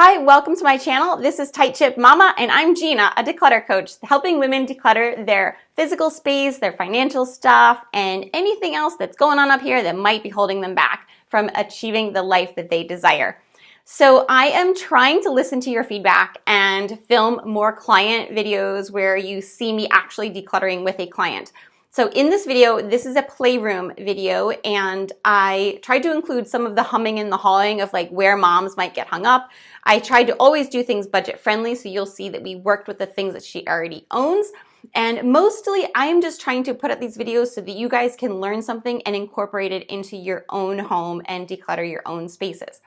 Hi, welcome to my channel. This is Tight Ship Mama, and I'm Gina, a declutter coach, helping women declutter their physical space, their financial stuff, and anything else that's going on up here that might be holding them back from achieving the life that they desire. So I am trying to listen to your feedback and film more client videos where you see me actually decluttering with a client. So in this video, this is a playroom video, and I tried to include some of the humming and the hawing of like where moms might get hung up. I tried to always do things budget friendly, so you'll see that we worked with the things that she already owns. And mostly I'm just trying to put up these videos so that you guys can learn something and incorporate it into your own home and declutter your own spaces.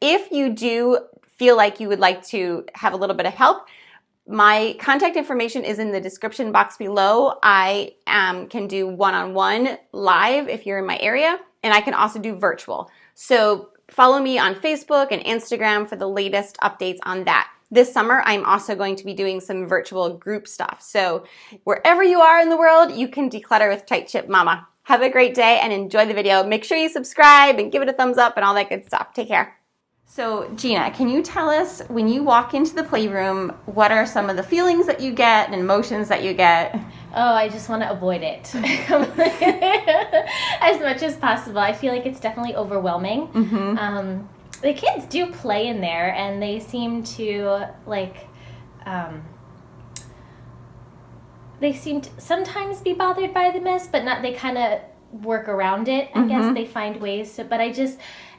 If you do feel like you would like to have a little bit of help, my contact information is in the description box below. I can do one-on-one live if you're in my area, and I can also do virtual. So follow me on Facebook and Instagram for the latest updates on that. This summer, I'm also going to be doing some virtual group stuff. So wherever you are in the world, you can declutter with Tight Ship Mama. Have a great day and enjoy the video. Make sure you subscribe and give it a thumbs up and all that good stuff. Take care. So Gina, can you tell us, when you walk into the playroom, what are some of the feelings that you get and emotions that you get? Oh, I just want to avoid it as much as possible. I feel like it's definitely overwhelming. Mm-hmm. The kids do play in there, and they seem to sometimes be bothered by the mess, but not. They kind of work around it. I guess they find ways to. But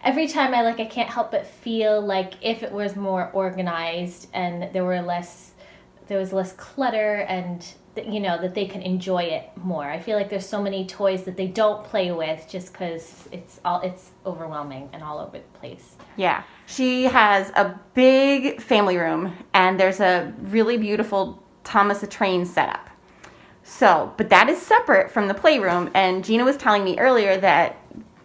every time I can't help but feel like if it was more organized and there was less clutter, and that they can enjoy it more. I feel like there's so many toys that they don't play with just because it's overwhelming and all over the place. Yeah, she has a big family room, and there's a really beautiful Thomas the Train setup. So, but that is separate from the playroom, and Gina was telling me earlier that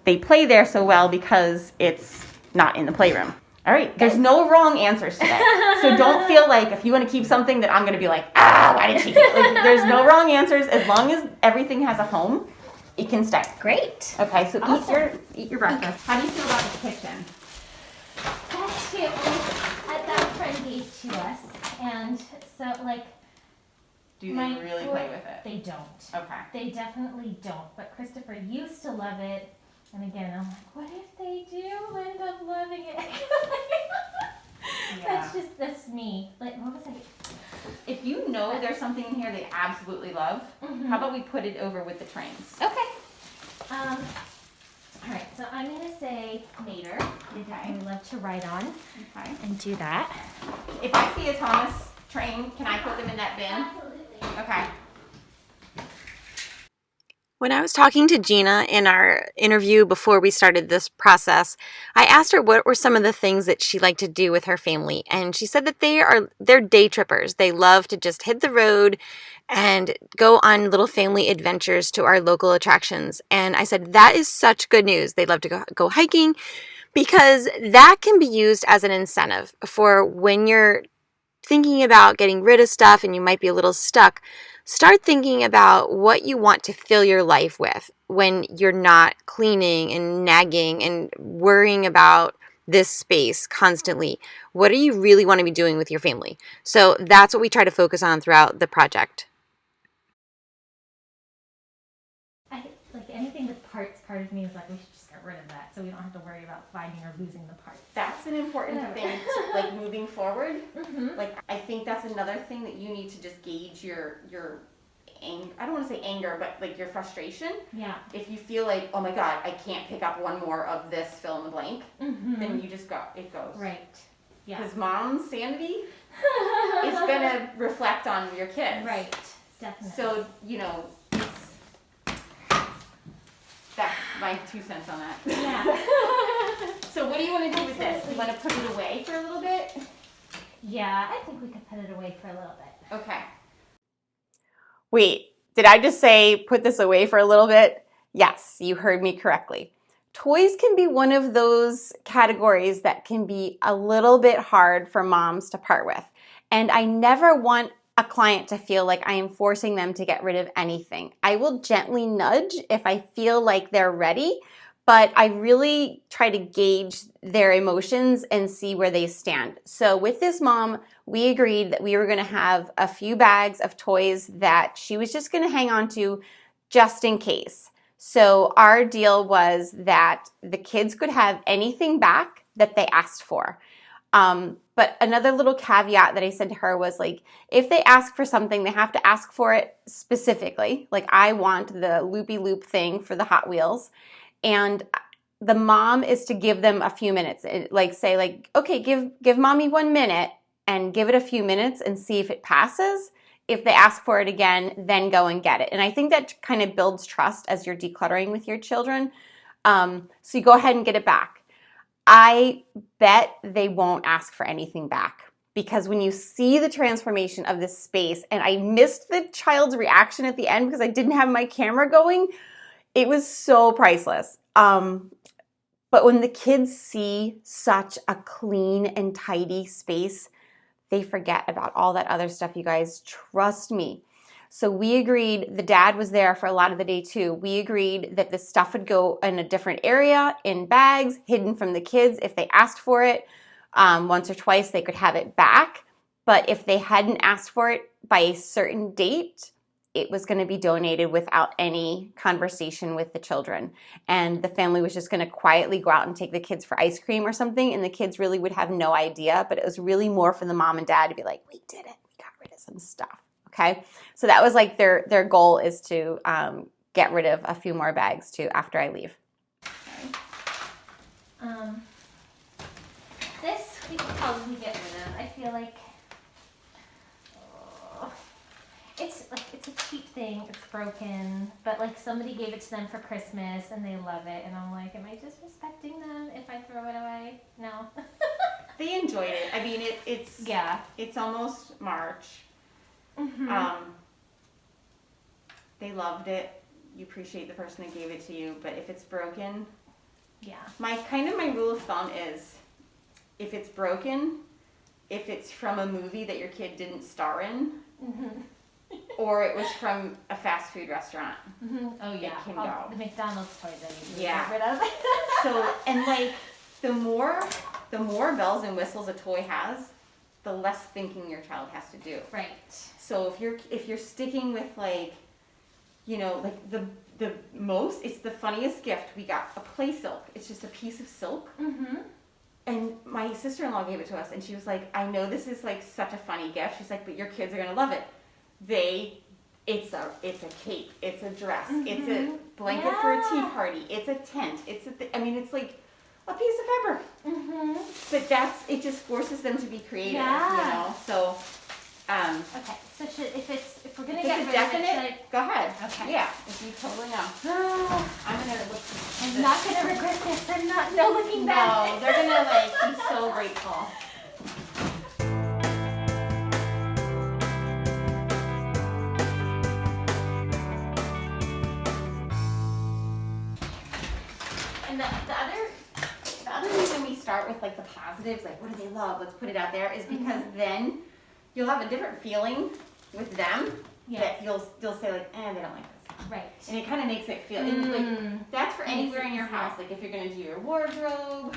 they play there so well because it's not in the playroom. All right, there's no wrong answers today. So don't feel like if you want to keep something that I'm going to be like, why did she keep it? There's no wrong answers. As long as everything has a home, it can stay. Great. Okay, so awesome. Eat your breakfast. How do you feel about the kitchen? That friend gave to us, and so do they really play with it? They don't. Okay. They definitely don't. But Christopher used to love it. And again, I'm like, what if they do end up loving it? Yeah. That's me. What was I? If you know there's something in here they absolutely love, how about we put it over with the trains? Okay. All right, so I'm going to say Mater. Okay. We love to ride on. Okay. And do that. If I see a Thomas train, can I put them in that bin? Absolutely. Okay. When I was talking to Gina in our interview before we started this process, I asked her what were some of the things that she liked to do with her family, and she said that they're day trippers. They love to just hit the road and go on little family adventures to our local attractions. And I said, that is such good news. They love to go hiking, because that can be used as an incentive for when you're thinking about getting rid of stuff and you might be a little stuck. Start thinking about what you want to fill your life with when you're not cleaning and nagging and worrying about this space constantly. What do you really want to be doing with your family? So that's what we try to focus on throughout the project. Anything with parts, part of me is like, we should just get rid of that so we don't have to worry about finding or losing the parts. That's an important thing to, moving forward. I think that's another thing that you need to just gauge your anger. I don't want to say anger, but your frustration. Yeah. If you feel like, oh my God, I can't pick up one more of this fill in the blank, then you just go. It goes. Right. Yeah. Because mom's sanity is going to reflect on your kids. Right. Definitely. So, that's my 2 cents on that. Yeah. So what do you want to do with this? You want to put it away for a little bit? Yeah, I think we could put it away for a little bit. Okay. Wait, did I just say put this away for a little bit? Yes, you heard me correctly. Toys can be one of those categories that can be a little bit hard for moms to part with. And I never want a client to feel like I am forcing them to get rid of anything. I will gently nudge if I feel like they're ready, but I really try to gauge their emotions and see where they stand. So with this mom, we agreed that we were going to have a few bags of toys that she was just going to hang on to just in case. So our deal was that the kids could have anything back that they asked for. But another little caveat that I said to her was like, if they ask for something, they have to ask for it specifically. Like, I want the loopy loop thing for the Hot Wheels. And the mom is to give them a few minutes. Like, say like, okay, give mommy 1 minute and give it a few minutes and see if it passes. If they ask for it again, then go and get it. And I think that kind of builds trust as you're decluttering with your children. So you go ahead and get it back. I bet they won't ask for anything back, because when you see the transformation of this space, and I missed the child's reaction at the end because I didn't have my camera going, it was so priceless. But when the kids see such a clean and tidy space, they forget about all that other stuff, you guys. Trust me. So we agreed, the dad was there for a lot of the day too. We agreed that the stuff would go in a different area, in bags, hidden from the kids. If they asked for it once or twice, they could have it back. But if they hadn't asked for it by a certain date, it was going to be donated without any conversation with the children. And the family was just going to quietly go out and take the kids for ice cream or something. And the kids really would have no idea. But it was really more for the mom and dad to be like, we did it. We got rid of some stuff. Okay. So that was like their goal, is to get rid of a few more bags too after I leave. This we could probably get rid of. I feel like it's a cheap thing. It's broken, but like somebody gave it to them for Christmas and they love it. And I'm like, am I just respecting them if I throw it away? No. They enjoyed it. I mean, it's almost March. Mm-hmm. They loved it. You appreciate the person that gave it to you, but if it's broken, my rule of thumb is, if it's broken, if it's from a movie that your kid didn't star in, or it was from a fast food restaurant. Oh yeah, it can go. The McDonald's toys I need to get rid of. So, and like the more bells and whistles a toy has, the less thinking your child has to do. Right. So if you're sticking with like, you know, like it's the funniest gift. We got a play silk. It's just a piece of silk. And my sister-in-law gave it to us, and she was like, I know this is like such a funny gift. She's like, but your kids are gonna love it. It's a cape. It's a dress. It's a blanket for a tea party. It's a tent. It's like a piece of fabric. But it just forces them to be creative. You know. So. Okay. So if we're gonna get rid definite, of it, go ahead. Okay. Yeah. If you totally know. I'm not gonna regret this. I'm not. No looking back. No, they're gonna be so grateful. And the other reason we start with like the positives, like what do they love? Let's put it out there, is because then you'll have a different feeling with them that you'll say like, they don't like this. Right. And it kind of makes it feel, and like that's for anywhere in your house. Like if you're gonna do your wardrobe,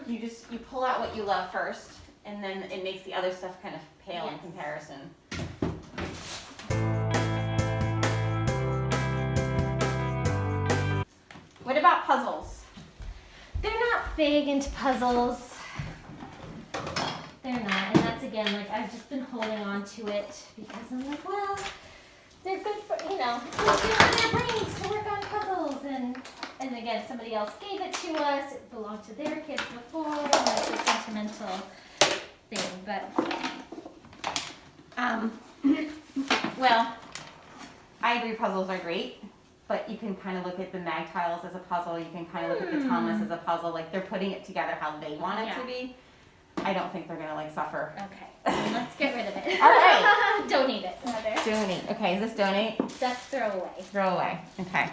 you pull out what you love first, and then it makes the other stuff kind of pale in comparison. What about puzzles? They're not big into puzzles. They're not, and that's again, like I've just been holding on to it because I'm like, well, they're good for, it's good for their brains to work on puzzles, and again, somebody else gave it to us. It belonged to their kids before, and it's a sentimental thing, but well, I agree, puzzles are great. But you can kind of look at the mag tiles as a puzzle. You can kind of look at the Thomas as a puzzle. Like they're putting it together how they want it to be. I don't think they're gonna like suffer. Okay, let's get rid of it. All right. Donate it. Donate. Okay, is this donate? That's throw away. Throw away. Okay.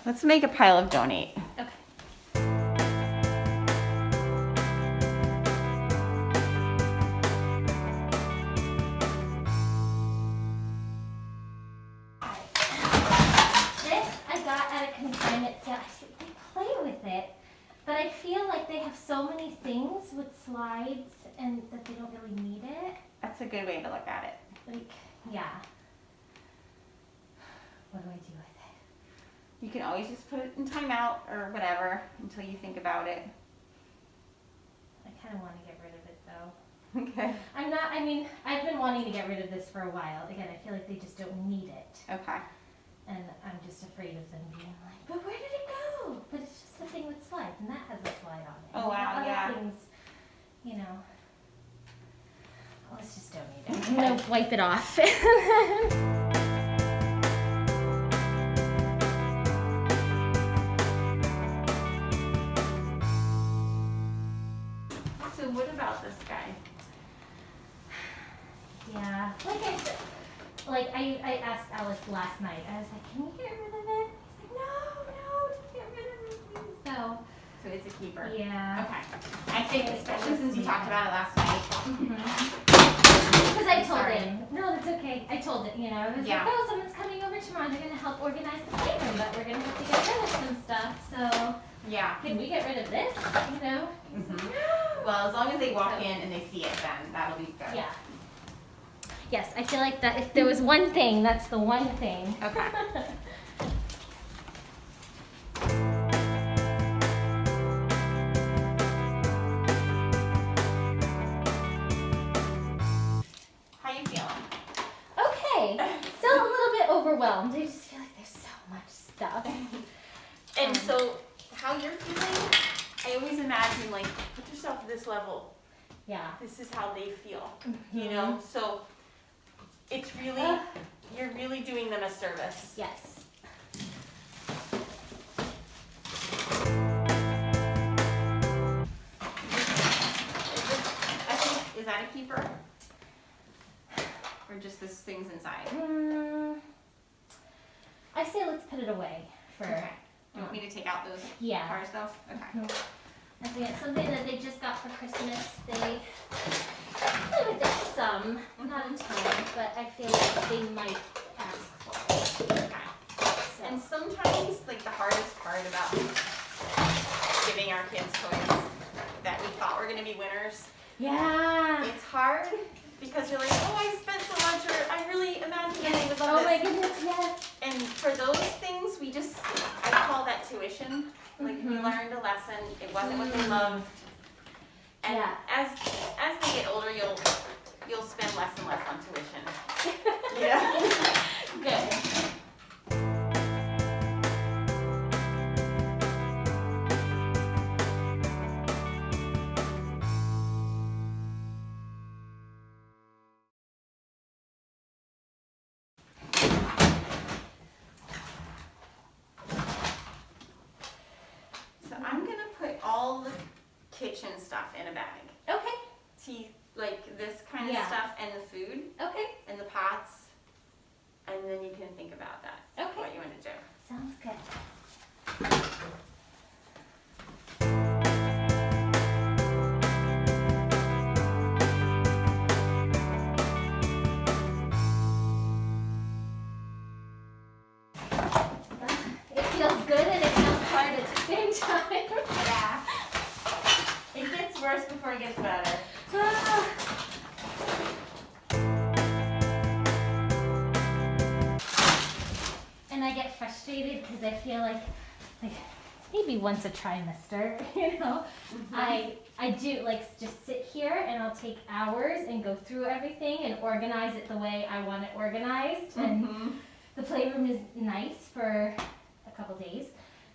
Let's make a pile of donate. Okay. This I got at a consignment sale. They play with have so many things with slides and that they don't really need it. That's a good way to look at it. Like, yeah. What do I do with it? You can always just put it in timeout or whatever until you think about it. I kind of want to get rid of it though. Okay. I've been wanting to get rid of this for a while. Again, I feel like they just don't need it. Okay. And I'm just afraid of them being like, but where did it go? But it's just a thing with slides, and that has a slide on it. Oh, wow, Other yeah. things, you know. Let's just donate it. I'm going to wipe it off. So what about this guy? Yeah, I asked Alex last night. I was like, can you get rid of it? He's like, no, just get rid of it, please. So it's a keeper. yeah. Okay. I think especially since you talked about it last night. Because I told him, no, that's okay. I told it, I was Yeah. like, oh, someone's coming over tomorrow. They're gonna help organize the playroom, but we're gonna have to get rid of some stuff. So Yeah. can we get rid of this? He's like, no. Well, as long as they walk in and they see it, then that'll be good. Yeah. Yes, I feel like that if there was one thing, that's the one thing. Okay. How you feeling? Okay. Still a little bit overwhelmed. I just feel like there's so much stuff. And so, how you're feeling, I always imagine, like, put yourself at this level. Yeah. This is how they feel, you know? So, it's really, you're really doing them a service. Yes. Is that a keeper? Or just this thing's inside? I say let's put it away for. Okay. Do you want me to take out those Yeah. cars though? Okay. I think it's something that they just got for Christmas. They play with it some, not a ton, but I feel like they might ask for it. Okay. So. And sometimes, like, the hardest part about giving our kids toys that we thought were going to be winners, Yeah. it's hard because you're like, oh, I spent so much, or I really imagined they would love Oh this. my goodness, yes. And for those things, I call that tuition. Like, we learned a lesson. It wasn't what they loved. And Yeah. as they get older, you'll spend less and less on tuition. Yeah. Good. So I'm gonna put all the kitchen stuff in a bag. Okay. Teeth, like this kind of Yeah. stuff, and the food, Okay. and the pots, and then you can think about that. Okay. What you want to do. Sounds good. It feels good and it feels hard at the same time. Yeah. It gets worse before it gets better. And I get frustrated because I feel like maybe once a trimester, I do like just sit here and I'll take hours and go through everything and organize it the way I want it organized. And the playroom is nice for a couple days.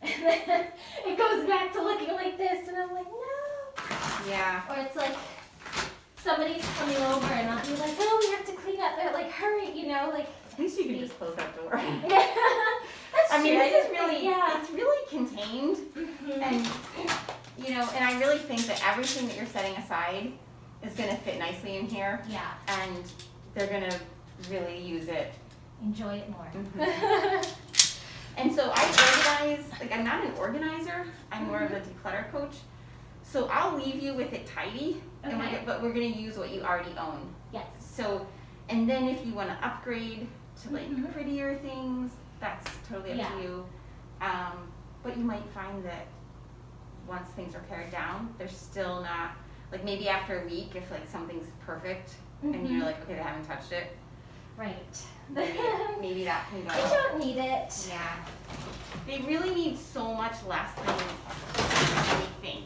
And then it goes back to looking like this and I'm like, no. Yeah. Or it's like somebody's coming over and I'll be like, oh, we have to clean up. They're like, hurry, like. At least you can just close that door. Yeah, that's I mean, true. this is really, yeah. it's really contained, and and I really think that everything that you're setting aside is going to fit nicely in here, Yeah, and they're going to really use it. enjoy it more. And so I organize, like, I'm not an organizer, I'm more of a declutter coach, so I'll leave you with it tidy, Okay. but we're going to use what you already own. Yes. So, and then if you want to upgrade to like prettier things, that's totally up Yeah. to you. But you might find that once things are pared down, they're still not, like maybe after a week, if like something's perfect and you're like, okay, they haven't touched it. Right. Maybe that can go. They don't need it. Yeah. They really need so much less than we think.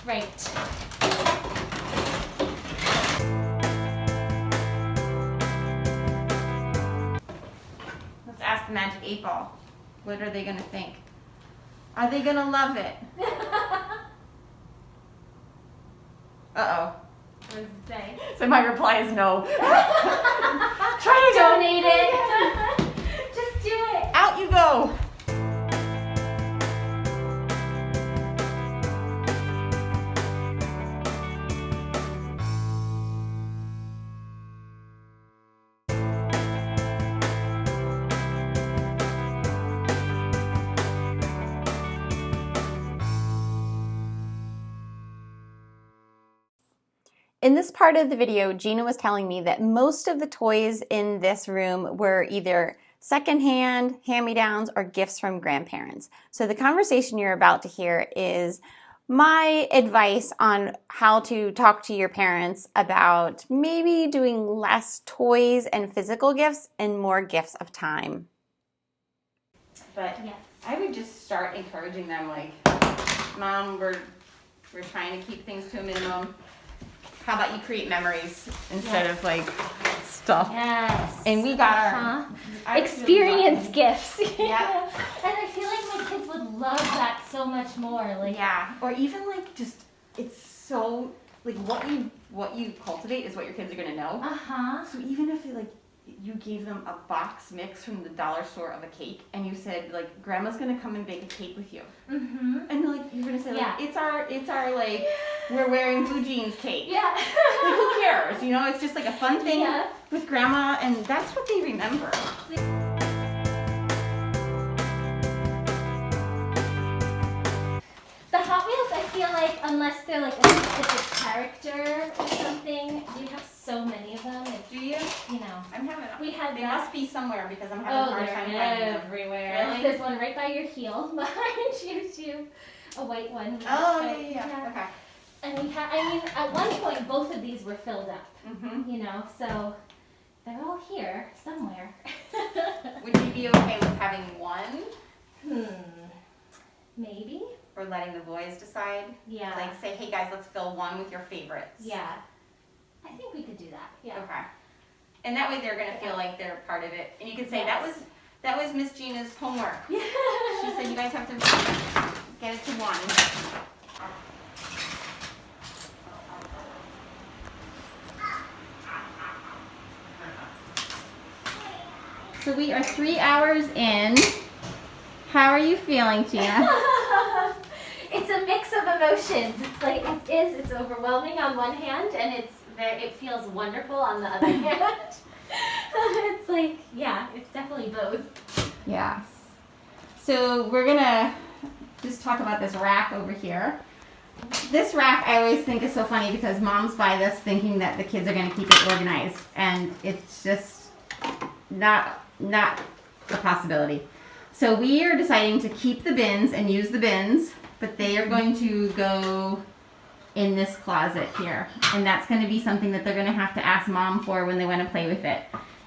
Right. Let's ask the magic 8 ball. What are they gonna think? Are they gonna love it? Uh-oh. What does it say? So my reply is no. Try to donate it. Just do it. Out you go. In this part of the video, Gina was telling me that most of the toys in this room were either secondhand, hand-me-downs, or gifts from grandparents. So the conversation you're about to hear is my advice on how to talk to your parents about maybe doing less toys and physical gifts and more gifts of time. But Yes. I would just start encouraging them, like, Mom, we're trying to keep things to a minimum. How about you create memories instead of like stuff? Yes. And we got our experience gifts. Yeah. And I feel like my kids would love that so much more. Like, yeah. Or even like just, it's so like what you cultivate is what your kids are gonna know. So even if like you gave them a box mix from the dollar store of a cake and you said like, Grandma's gonna come and bake a cake with you. And like you're gonna say like, it's our like, we're wearing blue jeans cake. Yeah. Like who cares? You know, it's just like a fun thing with Grandma, and that's what they remember. The Hot Wheels, I feel like, unless they're like a specific character or something, you have so many of them. Do you? You know. I'm having. We had They that. must be somewhere because I'm having a hard time finding them. Everywhere. Really? There's one right by your heel behind you too. A white one. Oh yeah. Okay. And we had, I mean, at one point both of these were filled up. You know, so they're all here somewhere. Would you be okay with having one? Maybe. Or letting the boys decide? Yeah. Like say, hey guys, let's fill one with your favorites. Yeah. I think we could do that. Yeah. Okay. And that way they're gonna feel like they're part of it. And you can say that was Miss Gina's homework. Yeah. She said you guys have to get it to one. So we are 3 hours in. How are you feeling, Gina? It's a mix of emotions. It's like it's overwhelming on one hand, and it feels wonderful on the other hand. It's like, yeah, it's definitely both. Yes. So we're gonna just talk about this rack over here. This rack I always think is so funny because moms buy this thinking that the kids are gonna keep it organized, and it's just not a possibility. So we are deciding to keep the bins and use the bins, but they are going to go in this closet here. And that's going to be something that they're going to have to ask Mom for when they want to play with it.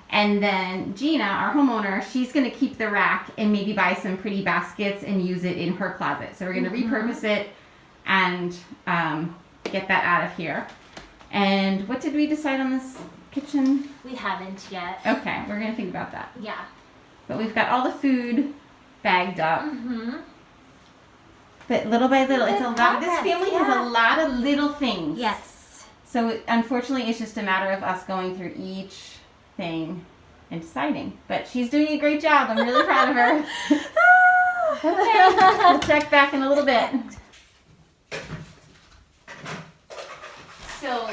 And then Gina, our homeowner, she's going to keep the rack and maybe buy some pretty baskets and use it in her closet. So we're going to repurpose it and get that out of here. And what did we decide on this kitchen? We haven't yet. Okay, we're going to think about that. Yeah. But we've got all the food bagged up. But little by little, it's a lot. This family has a lot of little things. Yes. So unfortunately, it's just a matter of us going through each thing and deciding. But she's doing a great job. I'm really proud of her. Okay, we'll check back in a little bit. So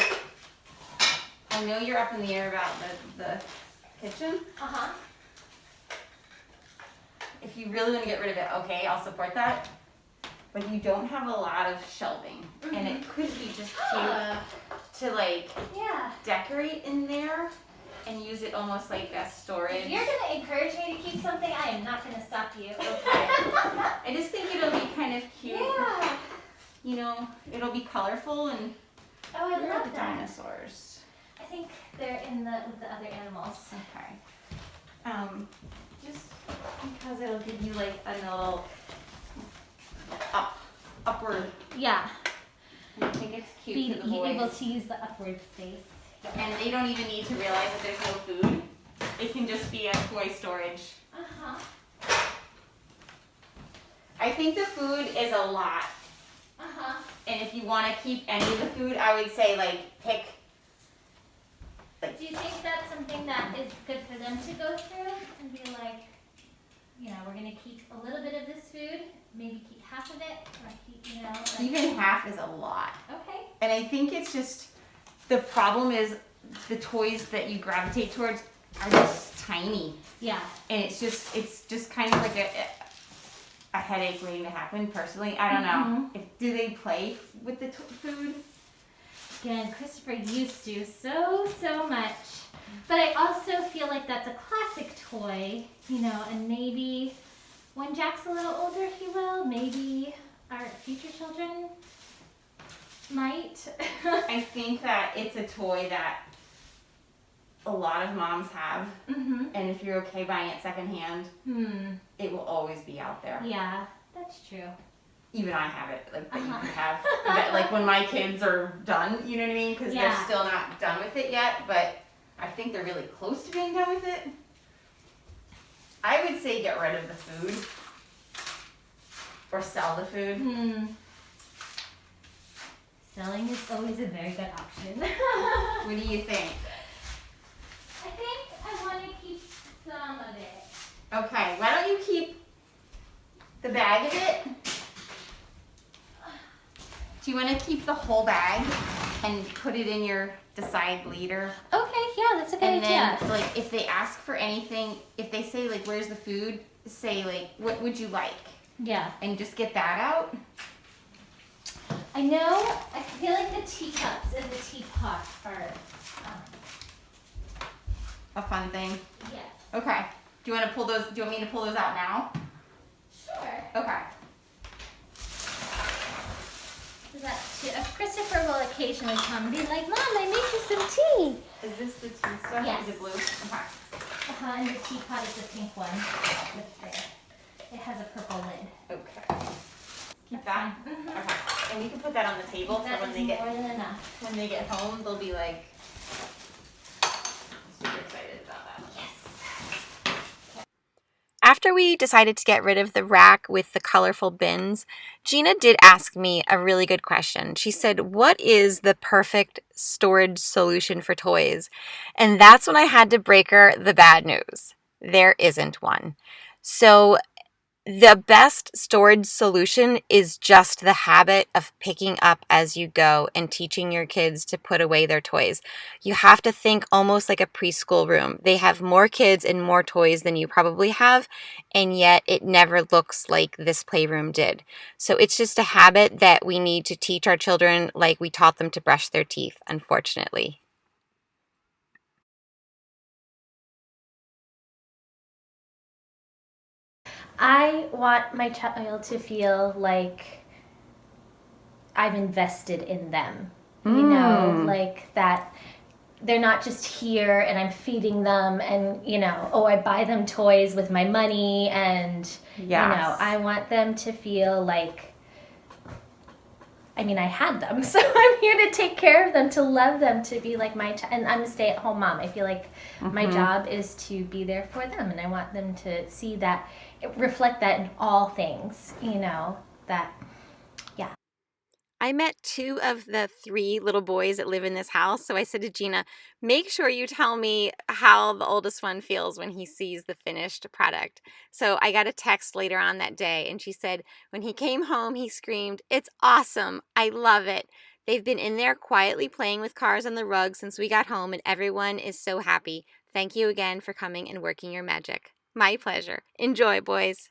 I know you're up in the air about the kitchen. If you really want to get rid of it, okay, I'll support that. But you don't have a lot of shelving, and it could be just cute to like decorate in there and use it almost like a storage. If you're gonna encourage me to keep something, I am not gonna stop you. I just think it'll be kind of cute. Yeah. you know, it'll be colorful and Oh, I where are love the that. dinosaurs? I think they're with the other animals. Okay. Just because it'll give you like a little upward. Yeah. I think it's cute Be for the boys. able to use the upward space. And they don't even need to realize that there's no food. It can just be a toy storage. Uh-huh. I think the food is a lot. Uh-huh. And if you want to keep any of the food, I would say like pick. Do you think that's something that is good for them to go through and be like, you know, we're going to keep a little bit of this food, maybe keep half of it, or keep, you know. Like, Even half is a lot. Okay. And I think it's just, the problem is the toys that you gravitate towards are just tiny. Yeah. And it's just kind of like a headache waiting to happen personally. I don't know. Do they play with the food? Again, Christopher used to so much. But I also feel like that's a classic toy, you know, and maybe when Jack's a little older he will. Maybe our future children might. I think that it's a toy that a lot of moms have. And if you're okay buying it secondhand, it will always be out there. Yeah, that's true. Even I have it, like that you can have, that, like when my kids are done, you know what I mean? Because they're still not done with it yet, but I think they're really close to being done with it. I would say get rid of the food or sell the food. Selling is always a very good option. What do you think? I think I want to keep some of it. Okay, why don't you keep the bag of it? Do you want to keep the whole bag and put it in your decide later? Okay, yeah, that's a good idea. And then, like, if they ask for anything, if they say, like, where's the food, say, like, what would you like? Yeah. And just get that out. I know, I feel like the teacups and the teapot are, A fun thing. yes. Okay. Do you want to pull those, do you want me to pull those out now? Sure. Okay. If Christopher will occasionally come and be like, Mom, I made you some tea. Is this the tea stuff? Yes. Is it blue? Okay. And the teapot is the pink one. With it has a purple lid. Okay. Keep That's that? fine. Okay. And we can put that on the table so That when is they get more than enough. when they get home, they'll be like super excited about that. Yes. After we decided to get rid of the rack with the colorful bins, Gina did ask me a really good question. She said, what is the perfect storage solution for toys? And that's when I had to break her the bad news. There isn't one. So the best storage solution is just the habit of picking up as you go and teaching your kids to put away their toys. You have to think almost like a preschool room. They have more kids and more toys than you probably have, and yet it never looks like this playroom did. So it's just a habit that we need to teach our children like we taught them to brush their teeth, unfortunately. I want my child to feel like I've invested in them. You know, like that they're not just here and I'm feeding them and, you know, oh, I buy them toys with my money and, you know, I want them to feel like, I mean, I had them, so I'm here to take care of them, to love them, to be like my child. And I'm a stay-at-home mom. I feel like my job is to be there for them, and I want them to see that, reflect that in all things, you know, that, yeah. I met 2 of the 3 little boys that live in this house, so I said to Gina, make sure you tell me how the oldest one feels when he sees the finished product. So I got a text later on that day, and she said when he came home, he screamed, "It's awesome! I love it!" They've been in there quietly playing with cars on the rug since we got home, and everyone is so happy. Thank you again for coming and working your magic. My pleasure. Enjoy, boys.